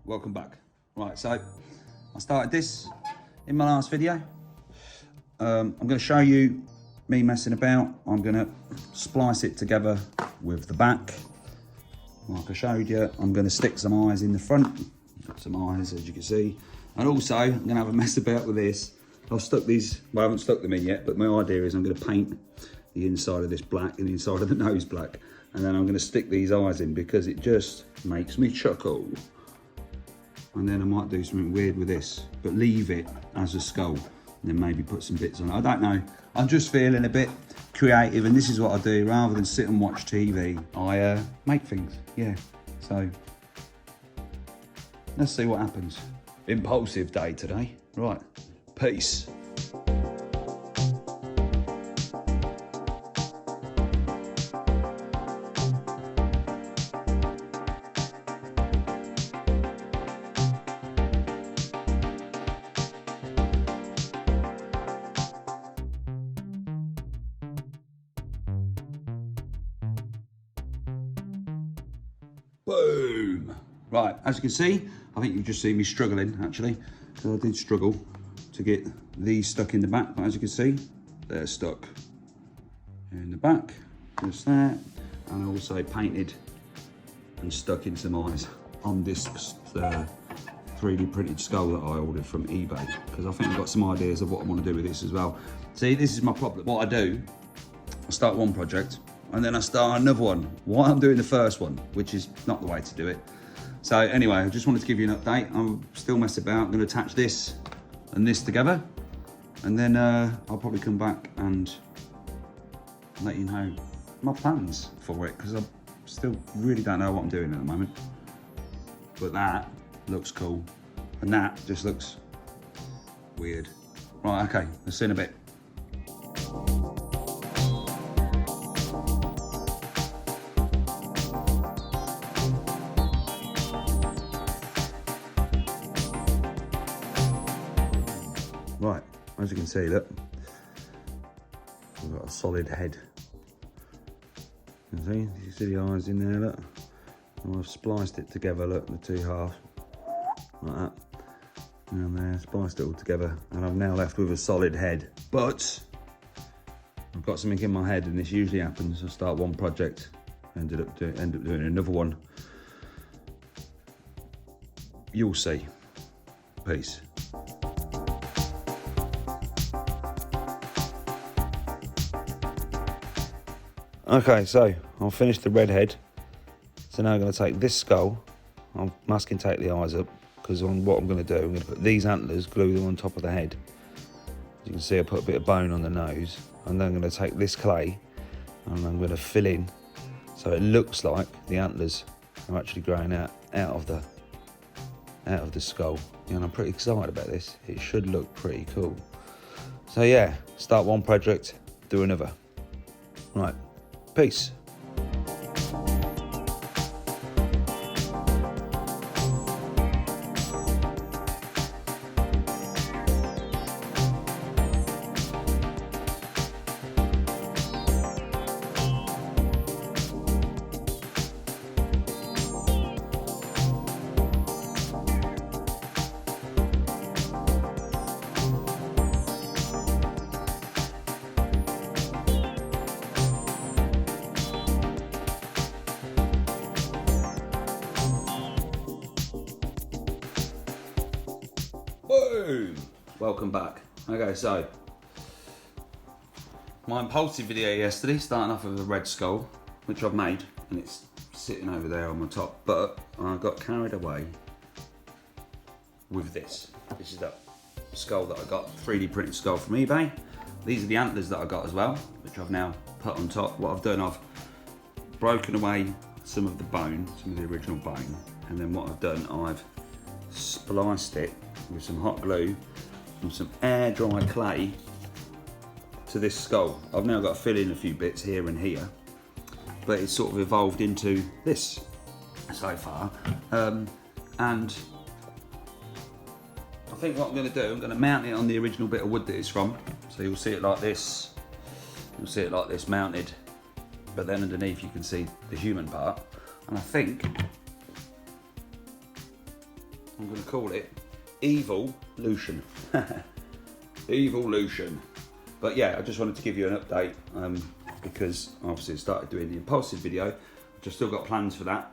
welcome back. Right, so I started this in my last video. I'm going to show you me messing about. I'm going to splice it together with the back. Like I showed you, I'm going to stick some eyes in the front. Got some eyes, as you can see. And also, I'm going to have a mess about with this. I've stuck these, well, I haven't stuck them in yet, but my idea is I'm going to paint the inside of this black and the inside of the nose black. And then I'm going to stick these eyes in because it just makes me chuckle. And then I might do something weird with this, but leave it as a skull. And then maybe put some bits on it. I don't know. I'm just feeling a bit creative, and this is what I do. Rather than sit and watch TV, I make things, yeah. So, let's see what happens. Impulsive day today. Right, peace. Boom! Right, as you can see, I think you just see me struggling actually. So I did struggle to get these stuck in the back, but as you can see, they're stuck in the back, just that. And I also painted and stuck in some eyes on this 3D printed skull that I ordered from eBay, because I think I've got some ideas of what I want to do with this as well. See, this is my problem. What I do, I start one project, and then I start another one while I'm doing the first one, which is not the way to do it. So anyway, I just wanted to give you an update. I'm still messing about. I'm going to attach this and this together, and then I'll probably come back and let you know my plans for it, because I still really don't know what I'm doing at the moment. But that looks cool, and that just looks weird. Right, okay, I'll see you in a bit. Right, as you can see, look, we've got a solid head. You see the eyes in there, look. And I've spliced it together, look, the two halves, like that. And there, spliced it all together, and I'm now left with a solid head. But I've got something in my head, and this usually happens. I start one project, end up doing another one. You'll see. Peace. Okay, so I'll finish the red head. So now I'm going to take this skull. I'll masking tape the eyes up, because what I'm going to do, I'm going to put these antlers, glue them on top of the head. As you can see, I put a bit of bone on the nose, and then I'm going to take this clay and I'm going to fill in so it looks like the antlers are actually growing out of the skull. And I'm pretty excited about this. It should look pretty cool. So yeah, start one project, do another. Right. Peace. Boom! Welcome back. Okay, so my impulsive video yesterday, starting off with a red skull, which I've made, and it's sitting over there on my top, but I got carried away with this. This is that skull that I got, 3D printed skull from eBay. These are the antlers that I got as well, which I've now put on top. What I've done, I've broken away some of the bone, some of the original bone, and then what I've done, I've spliced it with some hot glue and some air dry clay to this skull. I've now got to fill in a few bits here and here, but it's sort of evolved into this so far. And I think what I'm going to do, I'm going to mount it on the original bit of wood that it's from. So you'll see it like this. You'll see it like this mounted, but then underneath you can see the human part. And I think I'm going to call it EVIL-lution. EVIL-lution. But yeah, I just wanted to give you an update because obviously I started doing the impulsive video. I've just still got plans for that.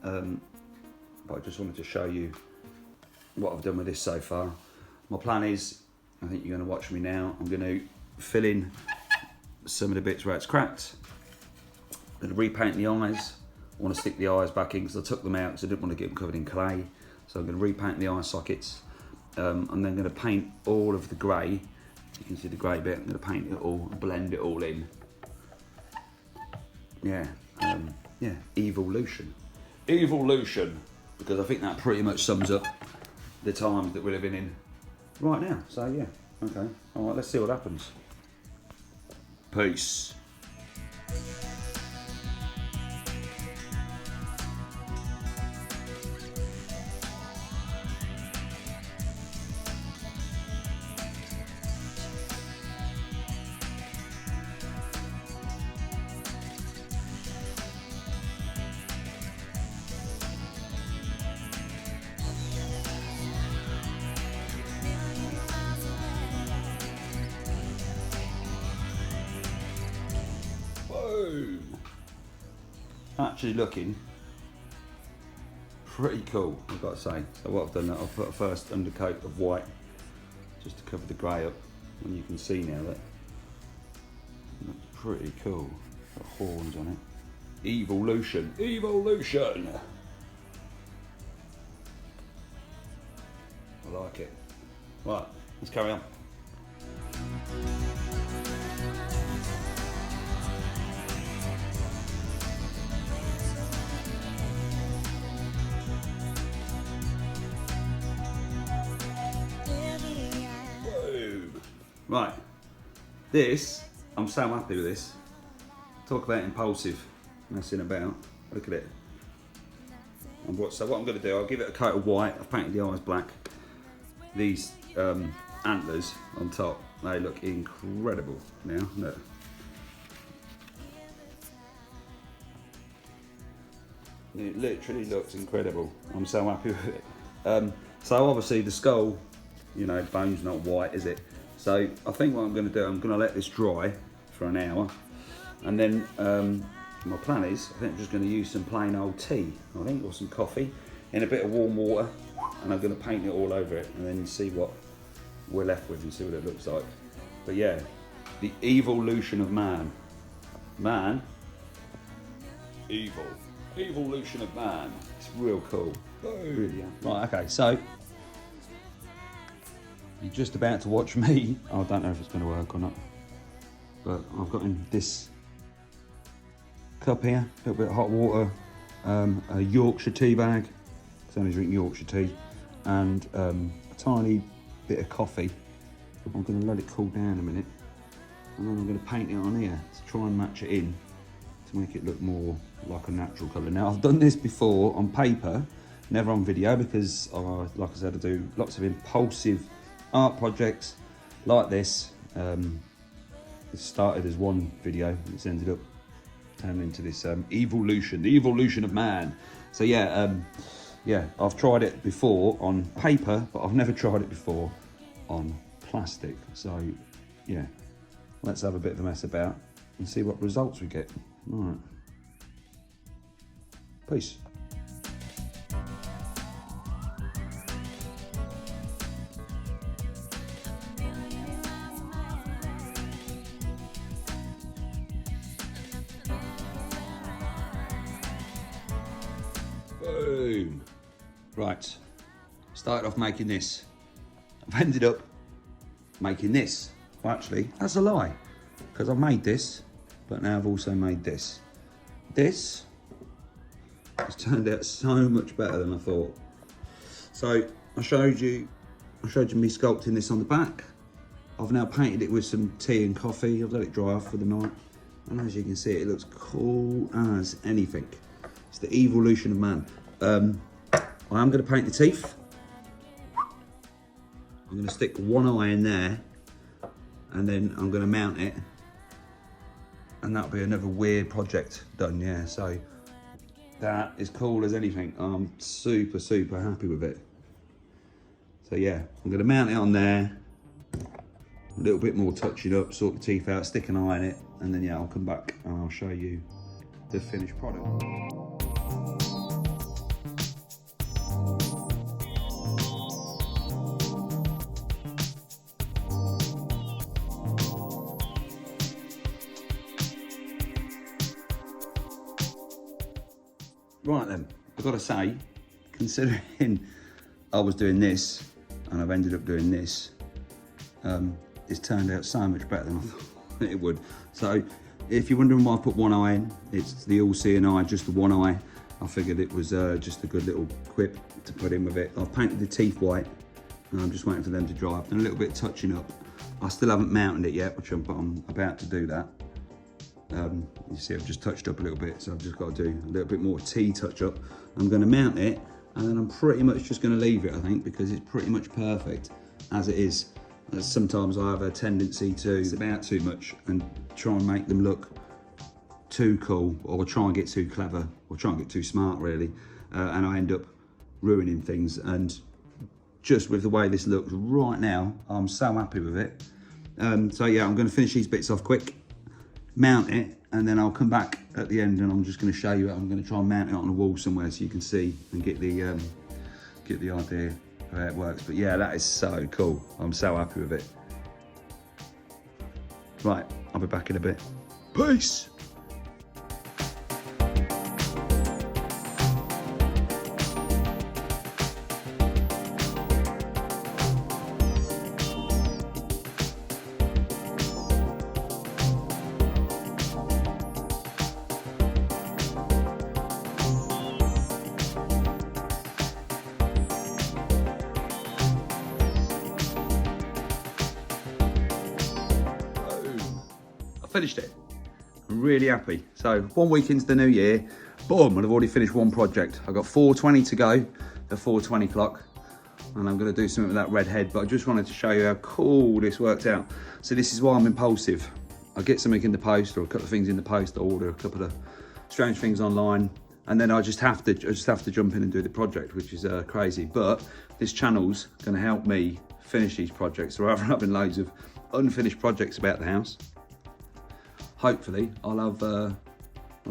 But I just wanted to show you what I've done with this so far. My plan is, I think you're going to watch me now, I'm going to fill in some of the bits where it's cracked. I'm going to repaint the eyes. I want to stick the eyes back in because I took them out because I didn't want to get them covered in clay. So I'm going to repaint the eye sockets. I'm then going to paint all of the grey. You can see the grey bit. I'm going to paint it all, blend it all in. Yeah, yeah, EVIL-lution. EVIL-lution, because I think that pretty much sums up the times that we're living in right now. So yeah, okay. All right, let's see what happens. Peace. Boom! Actually looking pretty cool, I've got to say. So what I've done, I've put a first undercoat of white just to cover the grey up, and you can see now that it looks pretty cool. Got horns on it. EVIL-lution, EVIL-lution. I like it. Right, let's carry on. Right, this, I'm so happy with this. Talk about impulsive, messing about. Look at it. So what I'm going to do, I'll give it a coat of white. I've painted the eyes black. These antlers on top, they look incredible now. Look. It literally looks incredible. I'm so happy with it. So obviously the skull, you know, bone's not white, is it? So I think what I'm going to do, I'm going to let this dry for an hour, and then my plan is, I think I'm just going to use some plain old tea, I think, or some coffee, in a bit of warm water, and I'm going to paint it all over it, and then see what we're left with and see what it looks like. But yeah, the EVIL-lution of man. Man, evil. EVIL-lution of man. It's real cool. Really, right, okay, so you're just about to watch me. I don't know if it's going to work or not, but I've got in this cup here, a little bit of hot water, a Yorkshire tea bag, because I only drink Yorkshire tea, and a tiny bit of coffee. I'm going to let it cool down a minute, and then I'm going to paint it on here to try and match it in to make it look more like a natural colour. Now, I've done this before on paper, never on video, because like I said, I do lots of impulsive art projects like this. It started as one video, it's ended up turning into this EVIL-lution, the EVIL-lution of man. So yeah, yeah, I've tried it before on paper, but I've never tried it before on plastic. So yeah, let's have a bit of a mess about and see what results we get. All right, peace. Boom. Right, started off making this. I've ended up making this. Well, actually, that's a lie, because I've made this, but now I've also made this. This has turned out so much better than I thought. So I showed you me sculpting this on the back. I've now painted it with some tea and coffee. I've let it dry off for the night, and as you can see, it looks cool as anything. It's the EVIL-lution of man. I am going to paint the teeth. I'm going to stick one eye in there, and then I'm going to mount it, and that'll be another weird project done. Yeah, so that is cool as anything. I'm super happy with it. So yeah, I'm gonna mount it on there, a little bit more touching up, sort the teeth out, stick an eye in it, and then yeah, I'll come back and I'll show you the finished product. Right then, I've got to say, considering I was doing this and I've ended up doing this, it's turned out so much better than I thought it would. So if you're wondering why I put one eye in, it's the all-seeing eye, just the one eye. I figured it was just a good little quip to put in with it. I've painted the teeth white and I'm just waiting for them to dry. I've done a little bit of touching up. I still haven't mounted it yet, which I'm about to do that. You see I've just touched up a little bit, so I've just got to do a little bit more tea touch up. I'm going to mount it and then I'm pretty much just going to leave it, I think, because it's pretty much perfect as it is. Sometimes I have a tendency to zip out too much and try and make them look too cool, or try and get too clever, or try and get too smart really, and I end up ruining things. And just with the way this looks right now, I'm so happy with it. So yeah, I'm going to finish these bits off quick, mount it, and then I'll come back at the end and I'm just going to show you. I'm going to try and mount it on a wall somewhere so you can see and get the idea of how it works. But yeah, that is so cool. I'm so happy with it. Right, I'll be back in a bit. Peace. Finished it. I'm really happy. So 1 week into the new year, boom, and I've already finished one project. I've got 4:20 to go at 4:20 o'clock, and I'm going to do something with that red head, but I just wanted to show you how cool this worked out. So this is why I'm impulsive. I get something in the post, or a couple of things in the post, I order a couple of strange things online, and then I just have to jump in and do the project, which is crazy. But this channel's going to help me finish these projects, rather than having loads of unfinished projects about the house. Hopefully I'll have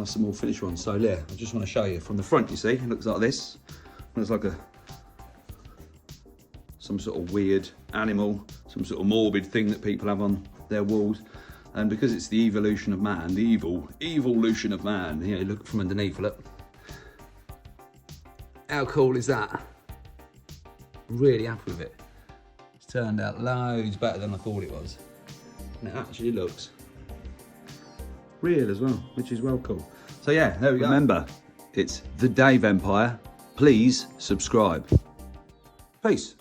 some more finished ones. So yeah, I just want to show you from the front. You see, it looks like this. It looks like some sort of weird animal, some sort of morbid thing that people have on their walls. And because it's the EVIL-lution of MAN, the EVIL-lution of MAN. Yeah, look from underneath, look. How cool is that? I'm really happy with it. It's turned out loads better than I thought it was. And it actually looks real as well, which is well cool. So yeah, there we go. Remember, it's the Dave Empire. Please subscribe. Peace.